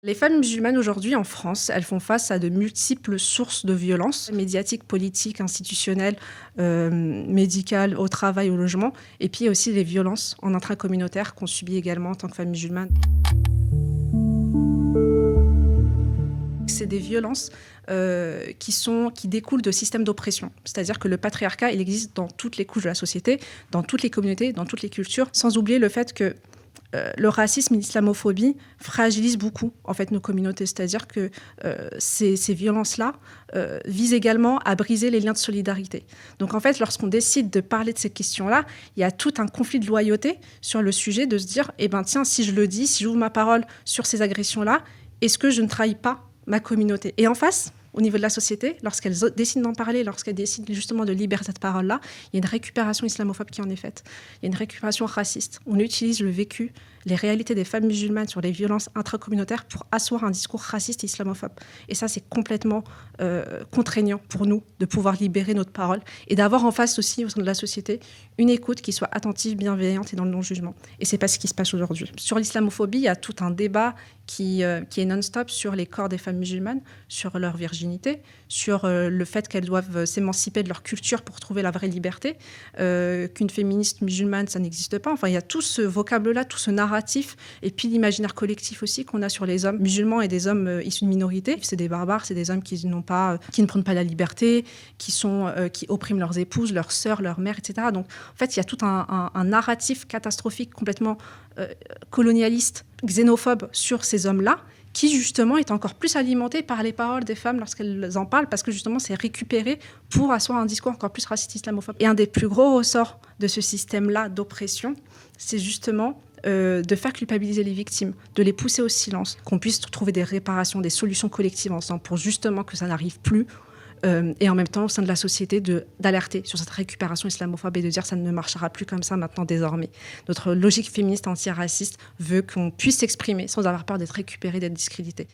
Les femmes musulmanes aujourd'hui en France, elles font face à de multiples sources de violences médiatiques, politiques, institutionnelles, médicales, au travail, au logement, et puis aussi les violences en intracommunautaire qu'on subit également en tant que femmes musulmanes. C'est des violences qui découlent de systèmes d'oppression. C'est-à-dire que le patriarcat, il existe dans toutes les couches de la société, dans toutes les communautés, dans toutes les cultures, sans oublier le fait que le racisme et l'islamophobie fragilisent beaucoup en fait, nos communautés. C'est-à-dire que ces violences-là visent également à briser les liens de solidarité. Donc en fait, lorsqu'on décide de parler de ces questions-là, il y a tout un conflit de loyauté sur le sujet de se dire, eh ben tiens, si je le dis, si j'ouvre ma parole sur ces agressions-là, est-ce que je ne trahis pas ma communauté? Et en face, au niveau de la société, lorsqu'elles décident d'en parler, lorsqu'elles décident justement de libérer cette parole-là, il y a une récupération islamophobe qui en est faite. Il y a une récupération raciste. On utilise le vécu, les réalités des femmes musulmanes sur les violences intracommunautaires pour asseoir un discours raciste et islamophobe. Et ça, c'est complètement contraignant pour nous de pouvoir libérer notre parole et d'avoir en face aussi, au sein de la société, une écoute qui soit attentive, bienveillante et dans le non-jugement. Et c'est pas ce qui se passe aujourd'hui. Sur l'islamophobie, il y a tout un débat qui est non-stop sur les corps des femmes musulmanes, sur leur virginité, sur le fait qu'elles doivent s'émanciper de leur culture pour trouver la vraie liberté, qu'une féministe musulmane, ça n'existe pas. Enfin, il y a tout ce vocable-là, tout ce narratif, et puis l'imaginaire collectif aussi qu'on a sur les hommes musulmans et des hommes issus de minorités. C'est des barbares, c'est des hommes qui ne prennent pas la liberté, qui oppriment leurs épouses, leurs sœurs, leurs mères, etc. Donc, en fait, il y a tout un narratif catastrophique, complètement colonialiste, xénophobe sur ces hommes-là, qui justement est encore plus alimenté par les paroles des femmes lorsqu'elles en parlent, parce que justement c'est récupéré pour asseoir un discours encore plus raciste islamophobe. Et un des plus gros ressorts de ce système-là d'oppression, c'est justement de faire culpabiliser les victimes, de les pousser au silence, qu'on puisse trouver des réparations, des solutions collectives ensemble pour justement que ça n'arrive plus. Et en même temps, au sein de la société, d'alerter sur cette récupération islamophobe et de dire ça ne marchera plus comme ça maintenant désormais. Notre logique féministe antiraciste veut qu'on puisse s'exprimer sans avoir peur d'être récupéré, d'être discrédité.